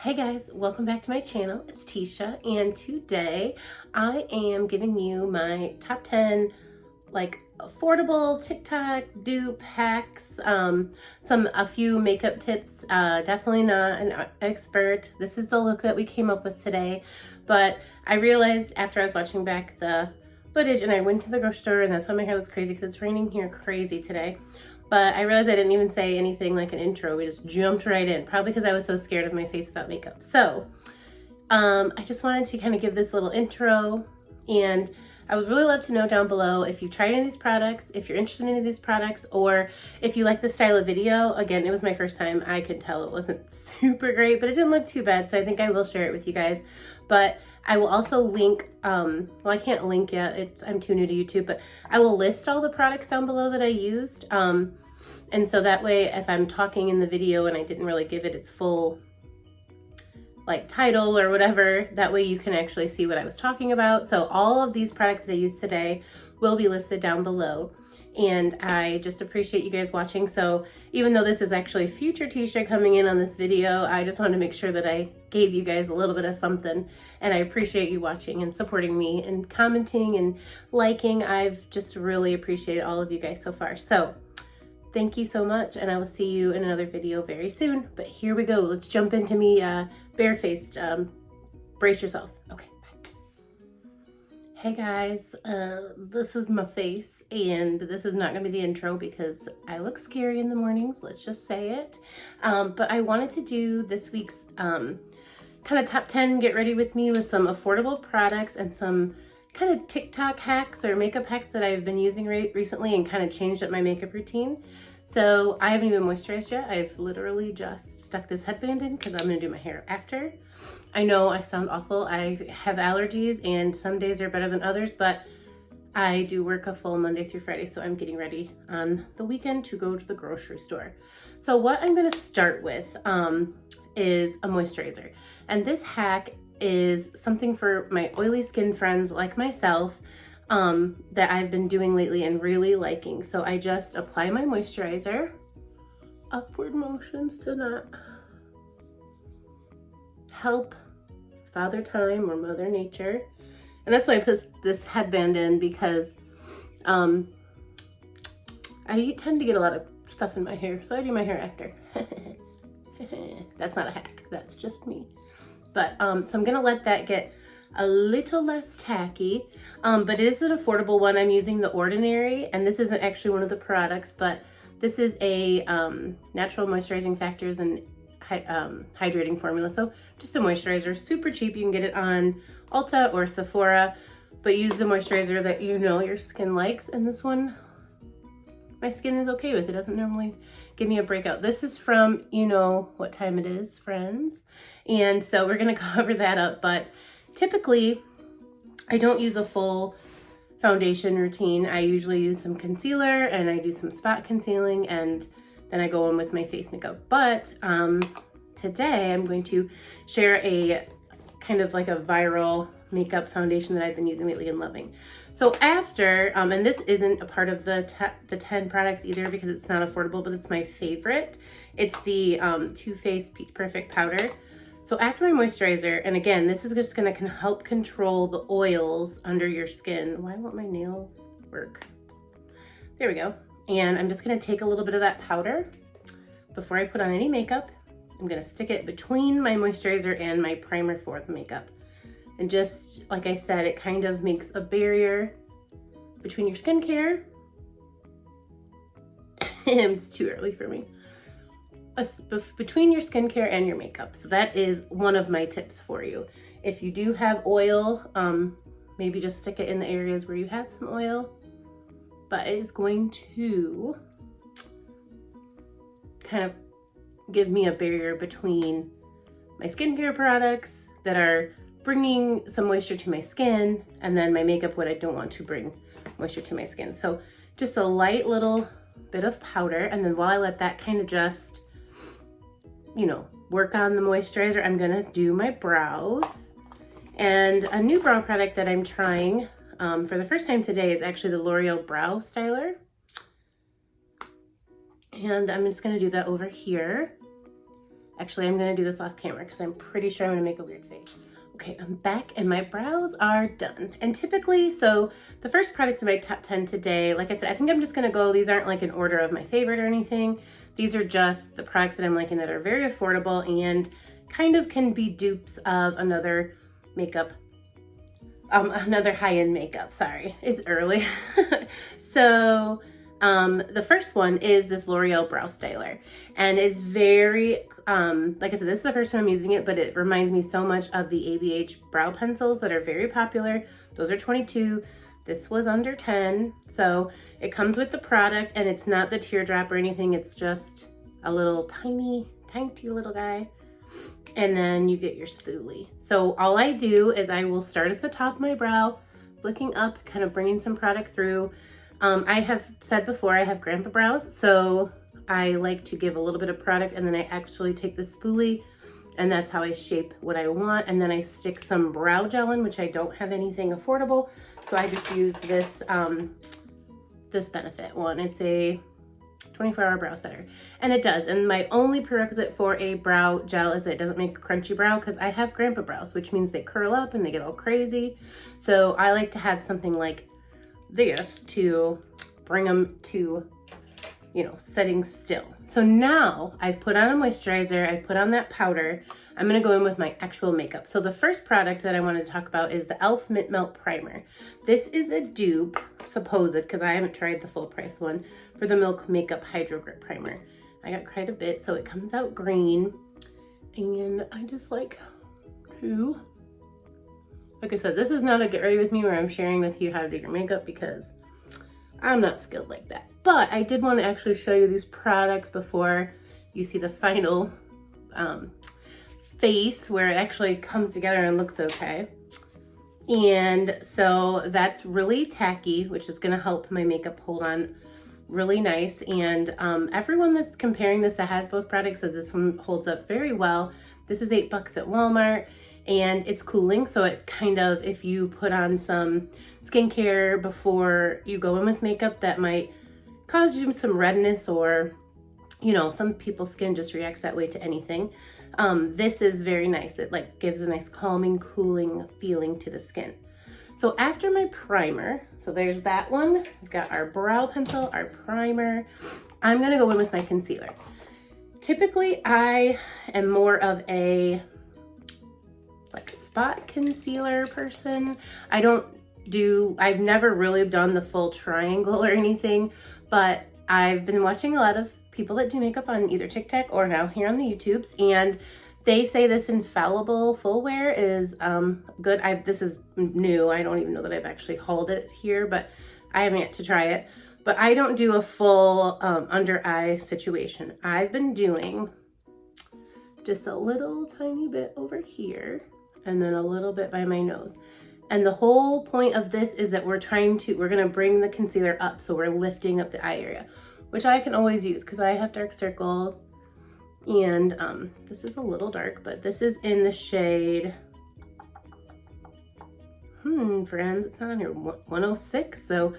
Hey guys, welcome back to my channel. It's Tisha, and today I am giving you my top 10 like affordable TikTok dupe hacks, a few makeup tips. Definitely not an expert. This is the look that we came up with today, but I realized after I was watching back the footage and I went to the grocery store, and that's why my hair looks crazy because it's raining here crazy today. But I realized I didn't even say anything like an intro. We just jumped right in, probably because I was so scared of my face without makeup. So I just wanted to kind of give this little intro, and I would really love to know down below if you've tried any of these products, if you're interested in any of these products, or if you like the style of video. Again, it was my first time. I could tell it wasn't super great, but it didn't look too bad, so I think I will share it with you guys. But I will also link, well, I can't link yet, I'm too new to YouTube, but I will list all the products down below that I used. And so that way, if I'm talking in the video and I didn't really give it its full like title or whatever, that way you can actually see what I was talking about. So all of these products that I used today will be listed down below. And I just appreciate you guys watching. So even though this is actually future Tisha coming in on this video, I just wanted to make sure that I gave you guys a little bit of something. And I appreciate you watching and supporting me and commenting and liking. I've just really appreciated all of you guys so far. So thank you so much, and I will see you in another video very soon. But here we go. Let's jump into me barefaced. Brace yourselves. Okay. Hey guys, this is my face, and this is not gonna be the intro because I look scary in the mornings, let's just say it. But I wanted to do this week's kind of top 10 get ready with me with some affordable products and some kind of TikTok hacks or makeup hacks that I've been using recently and kind of changed up my makeup routine. So I haven't even moisturized yet. I've literally just stuck this headband in because I'm gonna do my hair after. I know I sound awful. I have allergies and some days are better than others, but I do work a full Monday through Friday, so I'm getting ready on the weekend to go to the grocery store. So what I'm gonna start with is a moisturizer. And this hack is something for my oily skin friends like myself that I've been doing lately and really liking. So I just apply my moisturizer, upward motions to not help Father Time or Mother Nature. And that's why I put this headband in, because I tend to get a lot of stuff in my hair, so I do my hair after. That's not a hack, that's just me. But so I'm gonna let that get a little less tacky, but it is an affordable one. I'm using the Ordinary, and this isn't actually one of the products, but this is a natural moisturizing factors and hydrating formula. So just a moisturizer, super cheap. You can get it on Ulta or Sephora, but use the moisturizer that you know your skin likes. And this one, my skin is okay with. It doesn't normally give me a breakout. This is from, you know what time it is, friends. And so we're gonna cover that up, but typically I don't use a full foundation routine. I usually use some concealer and I do some spot concealing, and then I go in with my face makeup. But today I'm going to share a kind of like a viral makeup foundation that I've been using lately and loving. So after, and this isn't a part of the 10 products either because it's not affordable, but it's my favorite. It's the Too Faced Peach Perfect Powder. So after my moisturizer, and again, this is just gonna help control the oils under your skin. Why won't my nails work? There we go. And I'm just gonna take a little bit of that powder before I put on any makeup. I'm gonna stick it between my moisturizer and my primer for the makeup. And just like I said, it kind of makes a barrier between your skincare. It's too early for me. Between your skincare and your makeup. So that is one of my tips for you. If you do have oil, maybe just stick it in the areas where you have some oil, but it is going to kind of give me a barrier between my skincare products that are bringing some moisture to my skin, and then my makeup, what I don't want to bring moisture to my skin. So just a light little bit of powder, and then while I let that kind of just, you know, work on the moisturizer, I'm gonna do my brows. And a new brow product that I'm trying for the first time today is actually the L'Oreal Brow Styler. And I'm just gonna do that over here. Actually, I'm gonna do this off camera because I'm pretty sure I'm gonna make a weird face. Okay, I'm back and my brows are done. And typically, so the first product in my top 10 today, like I said, I think I'm just gonna go, these aren't like an order of my favorite or anything. These are just the products that I'm liking that are very affordable and kind of can be dupes of another makeup, another high-end makeup, sorry, it's early. So the first one is this L'Oreal Brow Styler, and it's very, like I said, this is the first time I'm using it, but it reminds me so much of the ABH brow pencils that are very popular. Those are 22. This was under 10. So it comes with the product, and it's not the teardrop or anything. It's just a little tiny little guy. And then you get your spoolie. So all I do is I will start at the top of my brow, flicking up, kind of bringing some product through. I have said before, I have grandpa brows, so I like to give a little bit of product and then I actually take the spoolie and that's how I shape what I want. And then I stick some brow gel in, which I don't have anything affordable. So I just use this, this Benefit one. It's a 24-hour brow setter, and it does. And my only prerequisite for a brow gel is that it doesn't make a crunchy brow, because I have grandpa brows, which means they curl up and they get all crazy. So I like to have something like this to bring them to, you know, setting still. So now I've put on a moisturizer, I put on that powder, I'm gonna go in with my actual makeup. So the first product that I wanted to talk about is the e.l.f. Mint Melt Primer. This is a dupe, supposed, because I haven't tried the full price one, for the Milk Makeup Hydro Grip Primer. I got quite a bit, so it comes out green, and I just like to, like I said, this is not a get ready with me where I'm sharing with you how to do your makeup, because I'm not skilled like that. But I did want to actually show you these products before you see the final face where it actually comes together and looks okay. And so that's really tacky, which is going to help my makeup hold on really nice. And everyone that's comparing this that has both products says this one holds up very well. This is $8 at Walmart, and it's cooling, so it kind of, if you put on some skincare before you go in with makeup that might cause you some redness, or, you know, some people's skin just reacts that way to anything. This is very nice. It like gives a nice calming, cooling feeling to the skin. So after my primer, so there's that one. We've got our brow pencil, our primer. I'm gonna go in with my concealer. Typically, I am more of a like spot concealer person. I've never really done the full triangle or anything, but I've been watching a lot of people that do makeup on either TikTok or now here on the YouTubes, and they say this Infallible full wear is good. This is new. I don't even know that I've actually hauled it here, but I haven't yet to try it. But I don't do a full under eye situation. I've been doing just a little tiny bit over here and then a little bit by my nose. And the whole point of this is that we're gonna bring the concealer up. So we're lifting up the eye area, which I can always use because I have dark circles. And this is a little dark, but this is in the shade, friends, it's not on here, 106. So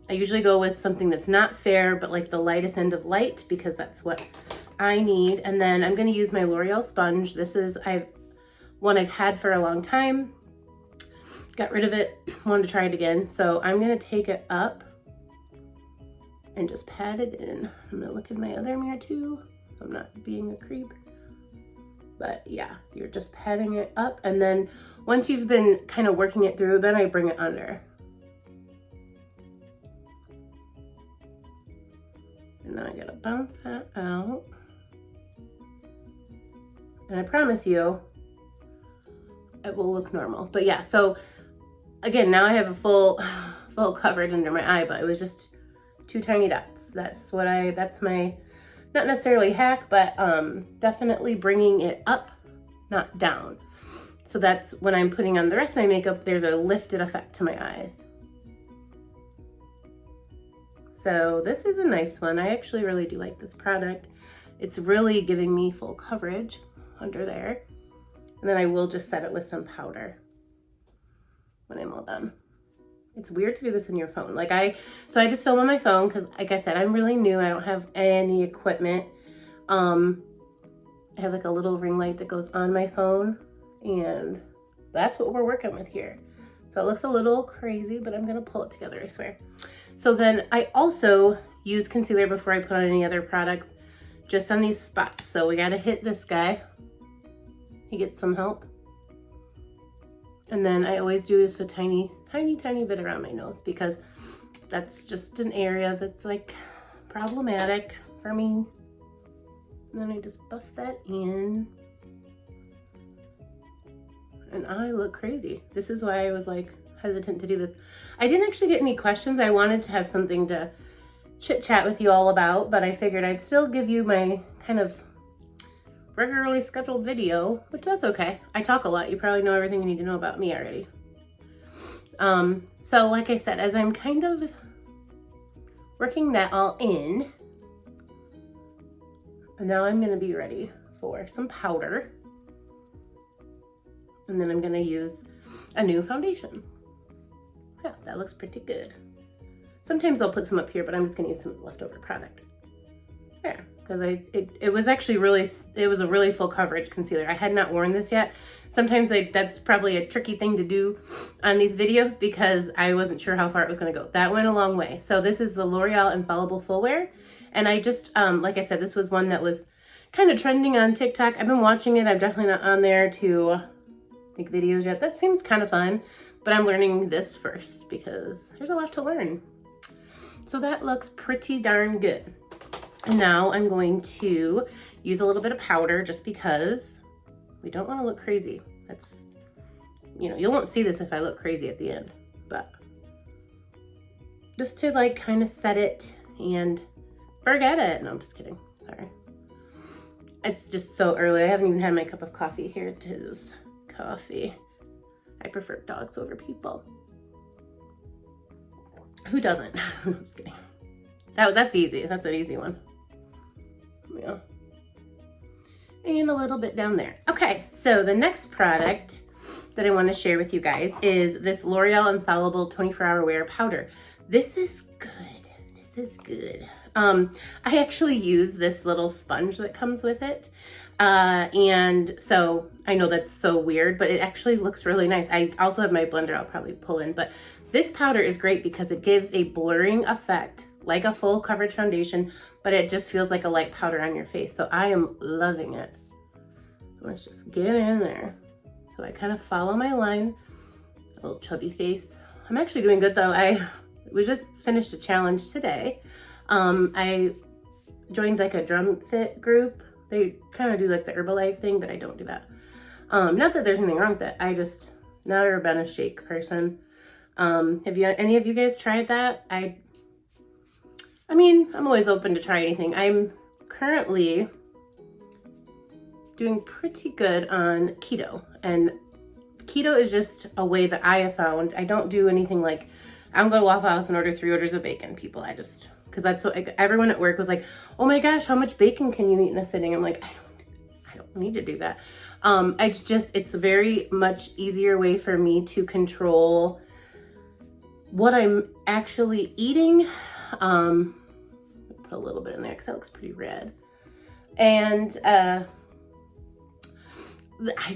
I usually go with something that's not fair, but like the lightest end of light, because that's what I need. And then I'm gonna use my L'Oreal sponge. This is one I've had for a long time. Got rid of it, wanted to try it again. So I'm gonna take it up and just pat it in. I'm gonna look in my other mirror too. I'm not being a creep. But yeah, you're just patting it up. And then once you've been kind of working it through, then I bring it under. And now I gotta bounce that out. And I promise you, it will look normal. But yeah, so again, now I have a full coverage under my eye, but it was just 2 tiny dots. That's my, not necessarily hack, but definitely bringing it up, not down. So that's when I'm putting on the rest of my makeup, there's a lifted effect to my eyes. So this is a nice one. I actually really do like this product. It's really giving me full coverage under there. And then I will just set it with some powder when I'm all done. It's weird to do this on your phone. So I just film on my phone because, like I said, I'm really new. I don't have any equipment. I I have like a little ring light that goes on my phone, and that's what we're working with here. So it looks a little crazy, but I'm gonna pull it together, I swear. So then I also use concealer before I put on any other products, just on these spots. So we gotta hit this guy. He gets some help. And then I always do just a tiny bit around my nose, because that's just an area that's like problematic for me. And then I just buff that in. And I look crazy. This is why I was like hesitant to do this. I didn't actually get any questions. I wanted to have something to chit chat with you all about, but I figured I'd still give you my kind of regularly scheduled video, which that's okay. I talk a lot. You probably know everything you need to know about me already. So like I said, as I'm kind of working that all in, and now I'm gonna be ready for some powder. And then I'm gonna use a new foundation. Yeah, that looks pretty good. Sometimes I'll put some up here, but I'm just gonna use some leftover product. Yeah, because it was actually it was a really full coverage concealer. I had not worn this yet. Sometimes that's probably a tricky thing to do on these videos, because I wasn't sure how far it was gonna go. That went a long way. So this is the L'Oreal Infallible Full Wear. And I just, like I said, this was one that was kind of trending on TikTok. I've been watching it. I'm definitely not on there to make videos yet. That seems kind of fun, but I'm learning this first because there's a lot to learn. So that looks pretty darn good. And now I'm going to use a little bit of powder, just because we don't want to look crazy. That's, you know, you won't see this if I look crazy at the end, but just to like kind of set it and forget it. No, I'm just kidding. Sorry. It's just so early. I haven't even had my cup of coffee. Here it is. Coffee. I prefer dogs over people. Who doesn't? I'm just kidding. That's easy. That's an easy one. Yeah. And a little bit down there. Okay, so the next product that I want to share with you guys is this L'Oreal Infallible 24-Hour Wear Powder. This is good. This is good. I actually use this little sponge that comes with it. And so I know that's so weird, but it actually looks really nice. I also have my blender I'll probably pull in, but this powder is great because it gives a blurring effect like a full coverage foundation, but it just feels like a light powder on your face. So I am loving it. Let's just get in there. So I kind of follow my line, a little chubby face. I'm actually doing good though. We just finished a challenge today. I joined like a drum fit group. They kind of do like the Herbalife thing, but I don't do that. Not that there's anything wrong with it. I just never been a shake person. Have any of you guys tried that? I mean, I'm always open to try anything. I'm currently doing pretty good on keto, and keto is just a way that I have found. I don't do anything like, I'm going to Waffle House and order 3 orders of bacon, people. Because that's what everyone at work was like, oh my gosh, how much bacon can you eat in a sitting? I'm like, I don't need to do that. It's a very much easier way for me to control what I'm actually eating. Put a little bit in there because that looks pretty red. And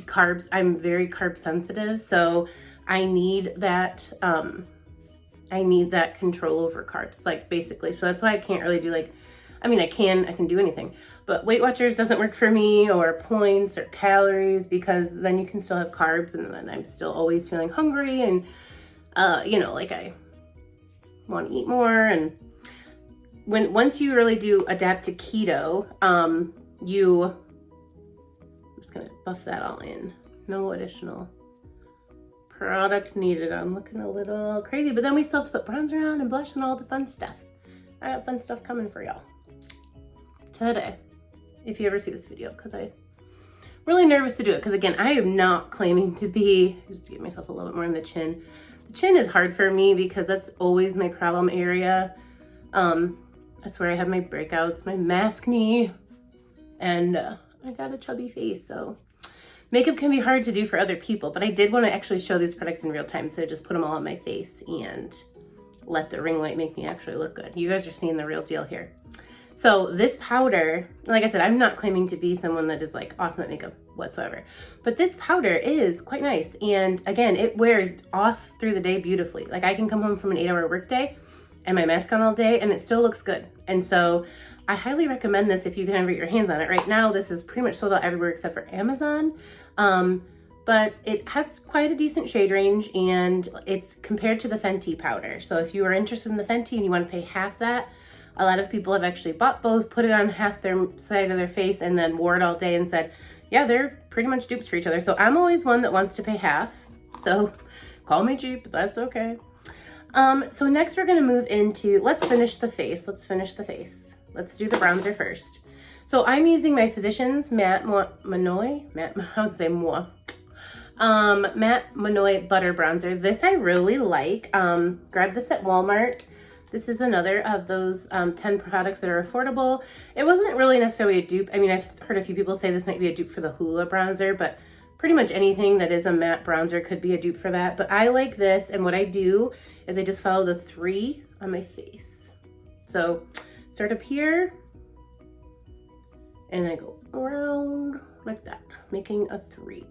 carbs, I'm very carb sensitive, so I need that control over carbs, like basically. So that's why I can't really do like, I mean, I can do anything, but Weight Watchers doesn't work for me, or points or calories, because then you can still have carbs and then I'm still always feeling hungry, and you know, like I want to eat more. And once you really do adapt to keto, I'm just gonna buff that all in. No additional product needed. I'm looking a little crazy, but then we still have to put bronzer on and blush and all the fun stuff. I got fun stuff coming for y'all today, if you ever see this video, because I'm really nervous to do it. Because again, I am not claiming to be, just to get myself a little bit more in the chin. The chin is hard for me because that's always my problem area. That's where I have my breakouts, my maskne, and I got a chubby face, so makeup can be hard to do for other people, but I did want to actually show these products in real time, so I just put them all on my face and let the ring light make me actually look good. You guys are seeing the real deal here. So this powder, like I said, I'm not claiming to be someone that is like awesome at makeup whatsoever, but this powder is quite nice. And again, it wears off through the day beautifully. Like I can come home from an 8-hour workday and my mask on all day and it still looks good. And so I highly recommend this if you can ever get your hands on it. Right now, this is pretty much sold out everywhere except for Amazon. But it has quite a decent shade range and it's compared to the Fenty powder. So if you are interested in the Fenty and you want to pay half that, a lot of people have actually bought both, put it on half their side of their face and then wore it all day and said, yeah, they're pretty much dupes for each other. So I'm always one that wants to pay half. So call me cheap, but that's okay. So next we're gonna move into, let's finish the face. Let's do the bronzer first. So I'm using my Physicians Matte Monoi, Matte Monoi Butter Bronzer. This I really like. Grabbed this at Walmart. This is another of those 10 products that are affordable. It wasn't really necessarily a dupe. I mean, I've heard a few people say this might be a dupe for the Hoola bronzer, but pretty much anything that is a matte bronzer could be a dupe for that. But I like this, and what I do is I just follow the 3 on my face. So start up here, and I go around like that, making a 3.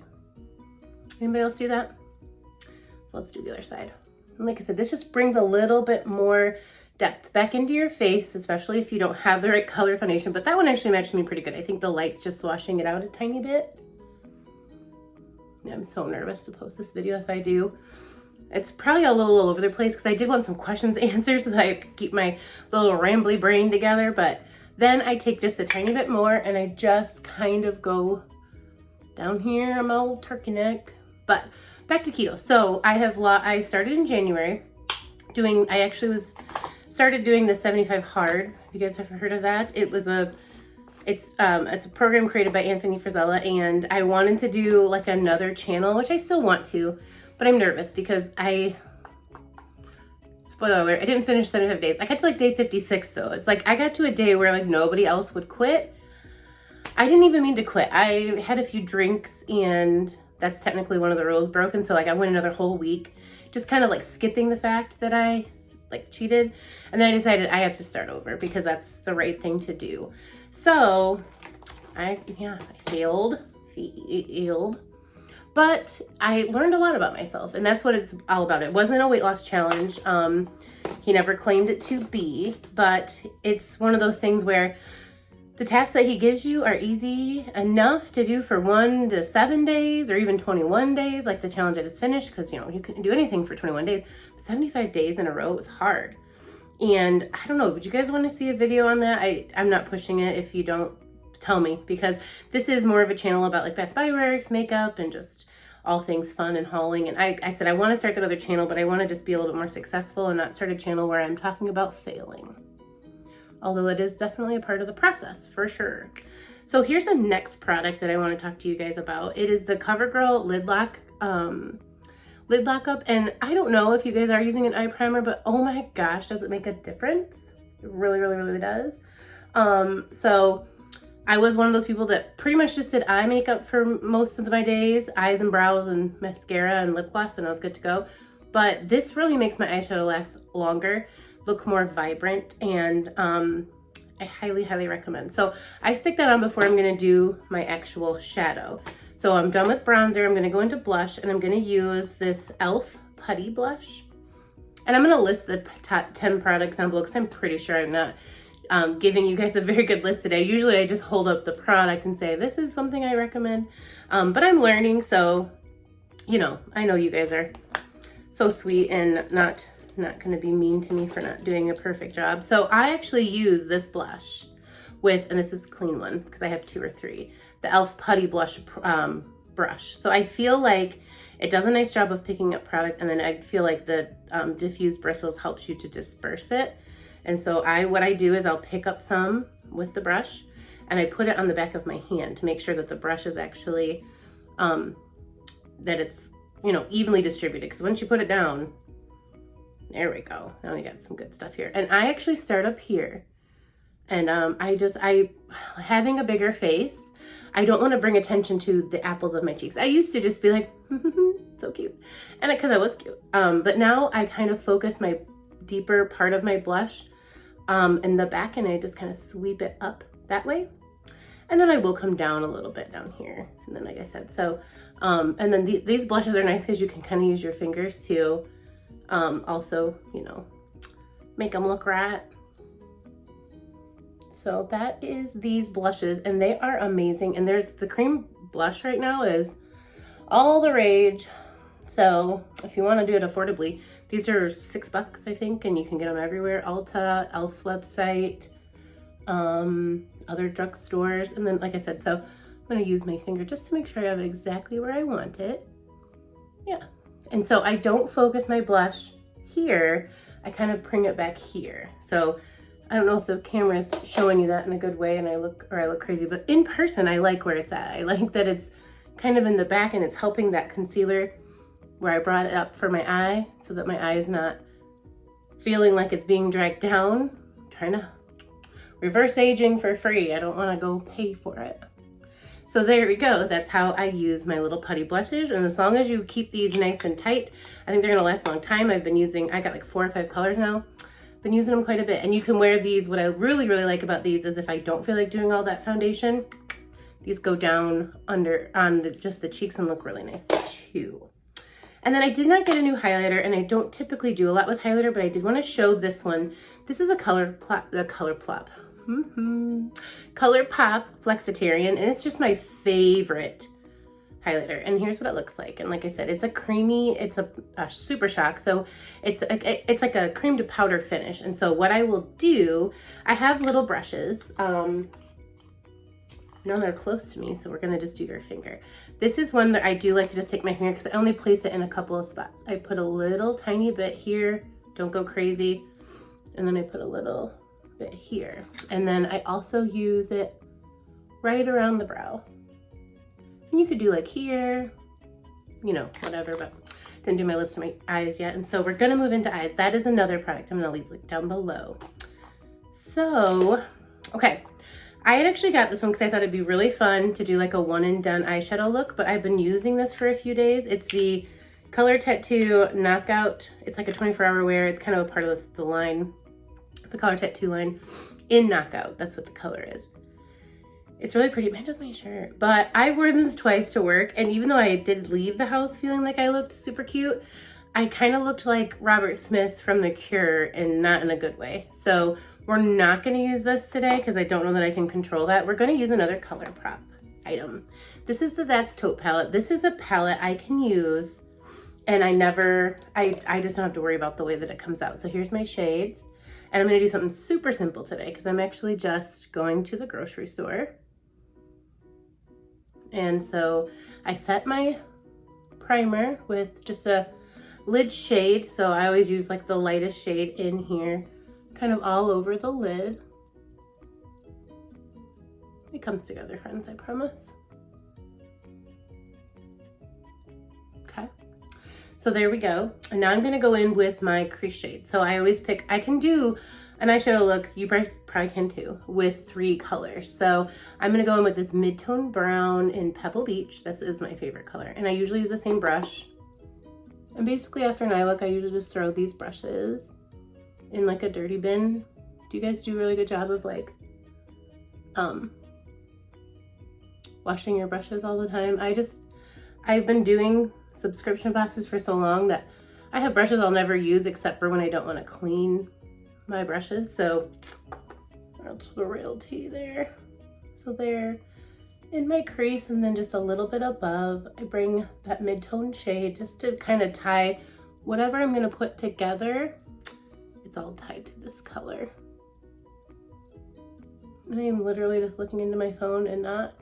Anybody else do that? So let's do the other side. And like I said, this just brings a little bit more depth back into your face, especially if you don't have the right color foundation. But that one actually matched me pretty good. I think the light's just washing it out a tiny bit. I'm so nervous to post this video if I do. It's probably a little all over the place because I did want some questions answered so that I could keep my little rambly brain together. But then I take just a tiny bit more and I just kind of go down here on my old turkey neck. But back to keto. So I started in January started doing the 75 hard. If you guys have heard of that, it's a program created by Anthony Frisella, and I wanted to do like another channel, which I still want to, but I'm nervous because spoiler alert, I didn't finish 75 days. I got to like day 56 though. It's like I got to a day where like nobody else would quit. I didn't even mean to quit. I had a few drinks and that's technically one of the rules broken. So like I went another whole week, just kind of like skipping the fact that I like cheated. And then I decided I have to start over because that's the right thing to do. So I failed, but I learned a lot about myself, and that's what it's all about. It wasn't a weight loss challenge. He never claimed it to be, but it's one of those things where the tasks that he gives you are easy enough to do for 1 to 7 days or even 21 days, like the challenge I just finished, because you couldn't do anything for 21 days. 75 days in a row was hard. And I don't know, would you guys want to see a video on that? I'm not pushing it if you don't tell me, because this is more of a channel about like Bath Body Works, makeup, and just all things fun and hauling. And I said I want to start that other channel, but I want to just be a little bit more successful and not start a channel where I'm talking about failing. Although it is definitely a part of the process for sure. So here's the next product that I want to talk to you guys about. It is the CoverGirl Lid Lock up, and I don't know if you guys are using an eye primer, but oh my gosh, does it make a difference? It really, really, really does. So I was one of those people that pretty much just did eye makeup for most of my days, eyes and brows and mascara and lip gloss, and I was good to go. But this really makes my eyeshadow last longer, look more vibrant, and I highly, highly recommend. So I stick that on before I'm gonna do my actual shadow. So I'm done with bronzer, I'm gonna go into blush, and I'm gonna use this e.l.f. Putty blush. And I'm gonna list the top 10 products down below because I'm pretty sure I'm not giving you guys a very good list today. Usually I just hold up the product and say, this is something I recommend. But I'm learning, so, I know you guys are so sweet and not gonna be mean to me for not doing a perfect job. So I actually use this blush with, and this is a clean one because I have 2 or 3, the e.l.f. Putty blush brush. So I feel like it does a nice job of picking up product, and then I feel like the diffused bristles helps you to disperse it. And so what I do is I'll pick up some with the brush and I put it on the back of my hand to make sure that the brush is actually, that it's, evenly distributed. Because once you put it down, there we go. Now we got some good stuff here. And I actually start up here, and having a bigger face, I don't want to bring attention to the apples of my cheeks. I used to just be like, so cute. And because I was cute. But now I kind of focus my deeper part of my blush in the back, and I just kind of sweep it up that way. And then I will come down a little bit down here. And then, like I said, so, and then these blushes are nice because you can kind of use your fingers to also, you know, make them look right. So that is these blushes, and they are amazing. And there's the cream blush right now is all the rage. So if you want to do it affordably, these are $6, I think, and you can get them everywhere. Ulta, Elf's website, other drugstores. And then, like I said, so I'm going to use my finger just to make sure I have it exactly where I want it. Yeah. And so I don't focus my blush here. I kind of bring it back here. So I don't know if the camera is showing you that in a good way and I look crazy, but in person, I like where it's at. I like that it's kind of in the back and it's helping that concealer where I brought it up for my eye so that my eye is not feeling like it's being dragged down. I'm trying to reverse aging for free. I don't want to go pay for it. So there we go. That's how I use my little putty blushes. And as long as you keep these nice and tight, I think they're going to last a long time. I got like 4 or 5 colors now. Been using them quite a bit. And you can wear these. What I really, really like about these is if I don't feel like doing all that foundation, these go down under on just the cheeks and look really nice too. And then I did not get a new highlighter, and I don't typically do a lot with highlighter, but I did want to show this one. This is a Colourpop Flexitarian, and it's just my favorite highlighter. And here's what it looks like. And like I said, it's a creamy, it's a super shock. So it's like a cream to powder finish. And so what I will do, I have little brushes. No, they're close to me, so we're gonna just do your finger. This is one that I do like to just take my finger because I only place it in a couple of spots. I put a little tiny bit here, don't go crazy. And then I put a little bit here. And then I also use it right around the brow. And you could do like here, you know, whatever, but didn't do my lips or my eyes yet. And so we're gonna move into eyes. That is another product I'm gonna leave like down below. So, okay. I had actually got this one because I thought it'd be really fun to do like a one and done eyeshadow look, but I've been using this for a few days. It's the Color Tattoo Knockout. It's like a 24-hour wear. It's kind of a part of the line, the Color Tattoo line in Knockout. That's what the color is. It's really pretty. It matches my shirt. But I wore this twice to work, and even though I did leave the house feeling like I looked super cute, I kind of looked like Robert Smith from The Cure, and not in a good way. So we're not going to use this today because I don't know that I can control that. We're going to use another Colourpop item. This is the That's Taupe palette. This is a palette I can use, and I just don't have to worry about the way that it comes out. So here's my shades, and I'm going to do something super simple today because I'm actually just going to the grocery store. And so I set my primer with just a lid shade. So I always use like the lightest shade in here, kind of all over the lid. It comes together, friends, I promise. Okay, so there we go. And now I'm gonna go in with my crease shade. So I always pick, I can do an eyeshadow look, you probably can too, with 3 colors. So I'm gonna go in with this mid-tone brown in Pebble Beach. This is my favorite color. And I usually use the same brush. And basically after an eye look, I usually just throw these brushes in like a dirty bin. Do you guys do a really good job of like washing your brushes all the time? I've been doing subscription boxes for so long that I have brushes I'll never use except for when I don't want to clean my brushes. So that's the real tea there. So there in my crease, and then just a little bit above, I bring that mid-tone shade just to kind of tie whatever I'm gonna put together. It's all tied to this color. And I am literally just looking into my phone and not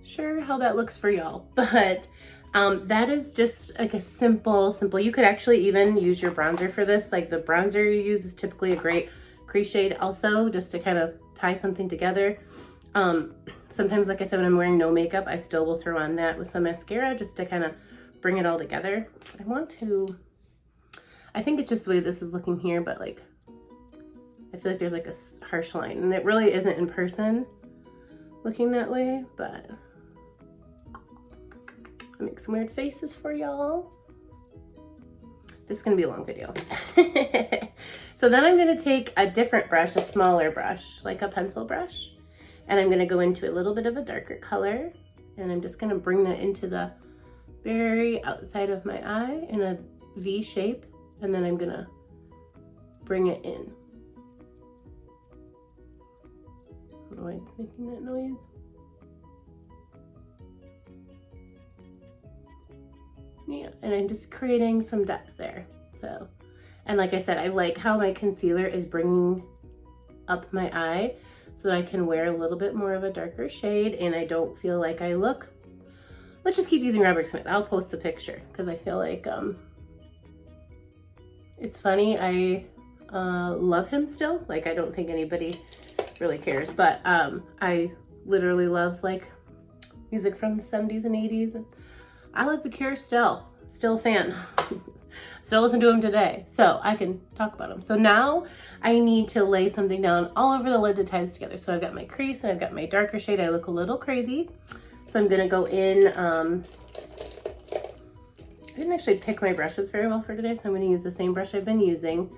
sure how that looks for y'all, but that is just like a simple, you could actually even use your bronzer for this. Like the bronzer you use is typically a great crease shade also, just to kind of tie something together. Sometimes, like I said, when I'm wearing no makeup, I still will throw on that with some mascara just to kind of bring it all together. I think it's just the way this is looking here, but like, I feel like there's like a harsh line, and it really isn't in person looking that way, but I make some weird faces for y'all. This is gonna be a long video. So then I'm gonna take a different brush, a smaller brush, like a pencil brush, and I'm gonna go into a little bit of a darker color, and I'm just gonna bring that into the very outside of my eye in a V shape, and then I'm gonna bring it in. I don't know why it's making that noise. Yeah, and I'm just creating some depth there. So, and like I said, I like how my concealer is bringing up my eye so that I can wear a little bit more of a darker shade and I don't feel like I look. Let's just keep using Robert Smith. I'll post a picture because I feel like it's funny. I love him still. Like, I don't think anybody really cares, but I literally love like music from the 70s and 80s, and I love The Cure still a fan. Still listen to him today, so I can talk about him. So now I need to lay something down all over the lid that ties together. So I've got my crease and I've got my darker shade. I look a little crazy, so I'm gonna go in. I didn't actually pick my brushes very well for today, so I'm gonna use the same brush I've been using,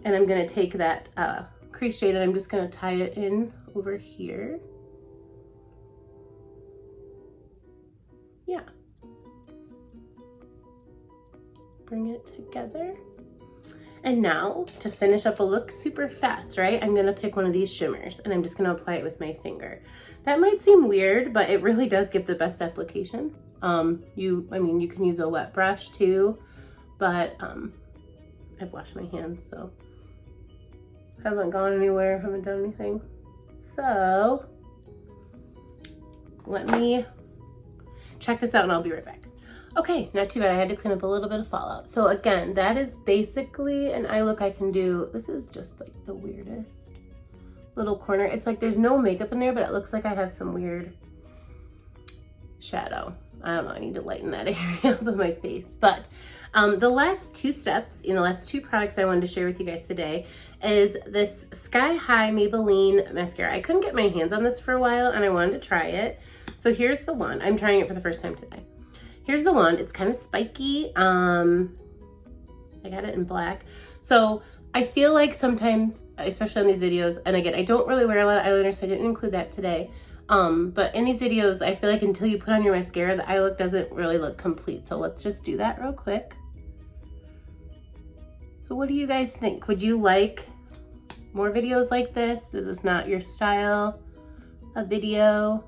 and I'm gonna take that crease shade and I'm just gonna tie it in over here. Yeah. Bring it together. And now to finish up a look super fast, right? I'm gonna pick one of these shimmers and I'm just gonna apply it with my finger. That might seem weird, but it really does give the best application. I mean, you can use a wet brush too, but I've washed my hands, so haven't gone anywhere, haven't done anything. So let me check this out and I'll be right back. Okay, not too bad. I had to clean up a little bit of fallout. So again, that is basically an eye look I can do. This is just like the weirdest little corner. It's like there's no makeup in there, but it looks like I have some weird shadow. I don't know, I need to lighten that area up of my face. But the last two steps, the last two products I wanted to share with you guys today is this Sky High Maybelline mascara. I couldn't get my hands on this for a while and I wanted to try it. So here's the one. I'm trying it for the first time today. Here's the one. It's kind of spiky. I got it in black. So I feel like sometimes, especially on these videos, and again, I don't really wear a lot of eyeliner, so I didn't include that today. But in these videos, I feel like until you put on your mascara, the eye look doesn't really look complete. So let's just do that real quick. So what do you guys think? Would you like more videos like this? Is this not your style of video?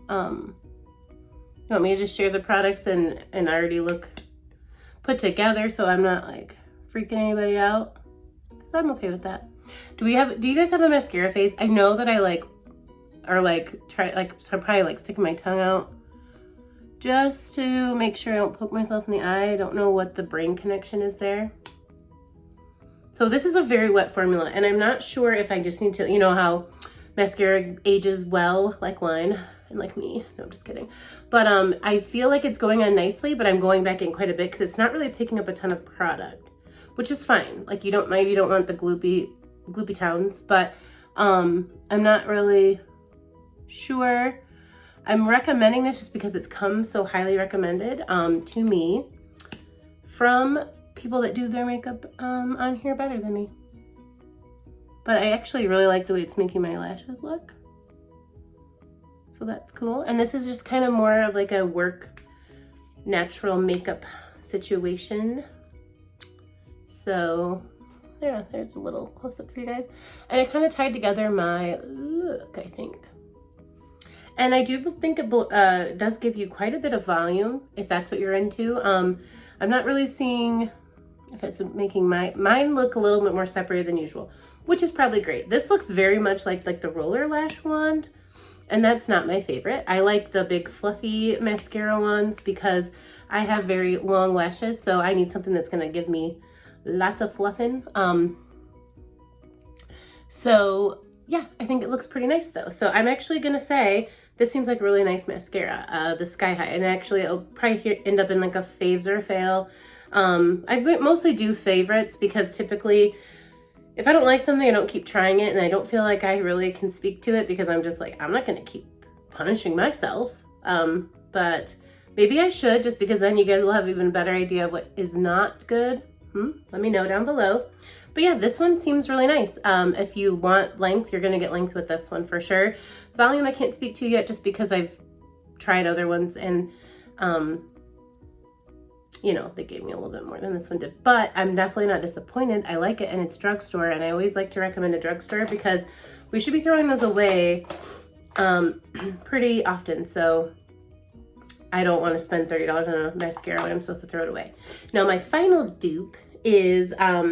You want me to just share the products and already look put together so I'm not like freaking anybody out? I'm okay with that. Do you guys have a mascara face? I know that I I'm probably like sticking my tongue out just to make sure I don't poke myself in the eye. I don't know what the brain connection is there. So this is a very wet formula and I'm not sure if I just need to, you know how mascara ages well like wine and like me. No, I'm just kidding. But I feel like it's going on nicely, but I'm going back in quite a bit because it's not really picking up a ton of product, which is fine. Like you don't want the gloopy towns, but I'm not really sure. I'm recommending this just because it's come so highly recommended to me from people that do their makeup on here better than me. But I actually really like the way it's making my lashes look. So that's cool. And this is just kind of more of like a work natural makeup situation. So yeah, there's a little close up for you guys. And it kind of tied together my look, I think. And I do think it does give you quite a bit of volume if that's what you're into. I'm not really seeing if it's making mine look a little bit more separated than usual, which is probably great. This looks very much like the roller lash wand, and that's not my favorite. I like the big fluffy mascara ones because I have very long lashes, so I need something that's gonna give me lots of fluffing. So yeah, I think it looks pretty nice though. So I'm actually gonna say this seems like a really nice mascara, the Sky High, and actually it'll probably end up in like a faves or a fail. I mostly do favorites because typically if I don't like something, I don't keep trying it, and I don't feel like I really can speak to it because I'm just like, I'm not gonna keep punishing myself. But maybe I should, just because then you guys will have even a better idea of what is not good. Let me know down below. But yeah, this one seems really nice. If you want length, you're gonna get length with this one for sure. Volume I can't speak to yet just because I've tried other ones and you know, they gave me a little bit more than this one did, but I'm definitely not disappointed. I like it, and it's drugstore, and I always like to recommend a drugstore because we should be throwing those away pretty often. So I don't want to spend $30 on a mascara when I'm supposed to throw it away. Now my final dupe is, I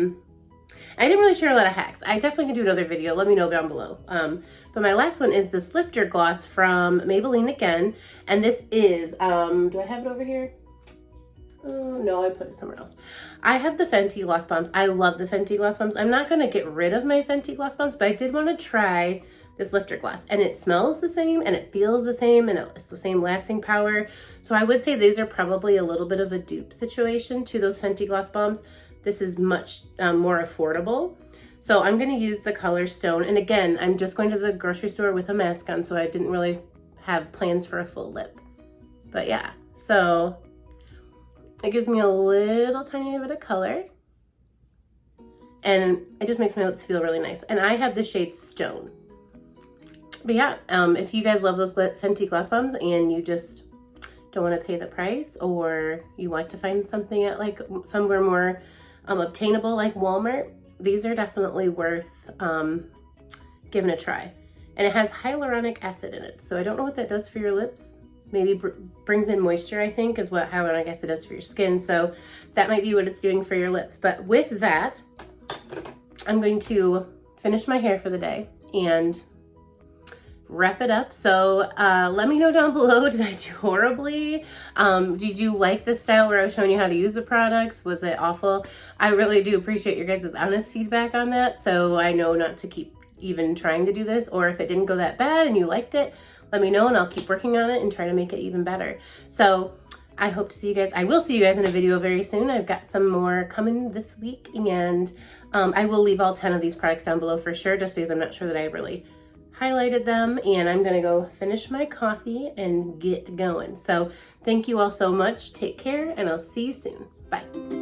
didn't really share a lot of hacks. I definitely can do another video. Let me know down below. But my last one is this Lifter gloss from Maybelline again. And this is, do I have it over here? Oh, no, I put it somewhere else. I have the Fenty gloss bombs. I love the Fenty gloss bombs. I'm not going to get rid of my Fenty gloss bombs, but I did want to try this Lifter gloss. And it smells the same, and it feels the same, and it's the same lasting power. So I would say these are probably a little bit of a dupe situation to those Fenty gloss bombs. This is much more affordable. So I'm going to use the color Stone. And again, I'm just going to the grocery store with a mask on, so I didn't really have plans for a full lip. But yeah, so it gives me a little tiny bit of color. And it just makes my lips feel really nice. And I have the shade Stone. But yeah, if you guys love those Fenty gloss bombs and you just don't want to pay the price, or you want to find something at like somewhere more obtainable like Walmart, these are definitely worth giving a try. And it has hyaluronic acid in it, so I don't know what that does for your lips. Maybe brings in moisture, I think, is what hyaluronic acid does for your skin. So that might be what it's doing for your lips. But with that, I'm going to finish my hair for the day and wrap it up. So let me know down below, did I do horribly? Did you like this style where I was showing you how to use the products? Was it awful? I really do appreciate your guys' honest feedback on that, so I know not to keep even trying to do this. Or if it didn't go that bad and you liked it, let me know and I'll keep working on it and try to make it even better. So I hope to see you guys. I will see you guys in a video very soon. I've got some more coming this week, and I will leave all 10 of these products down below for sure, just because I'm not sure that I really highlighted them. And I'm gonna go finish my coffee and get going. So thank you all so much. Take care, and I'll see you soon. Bye.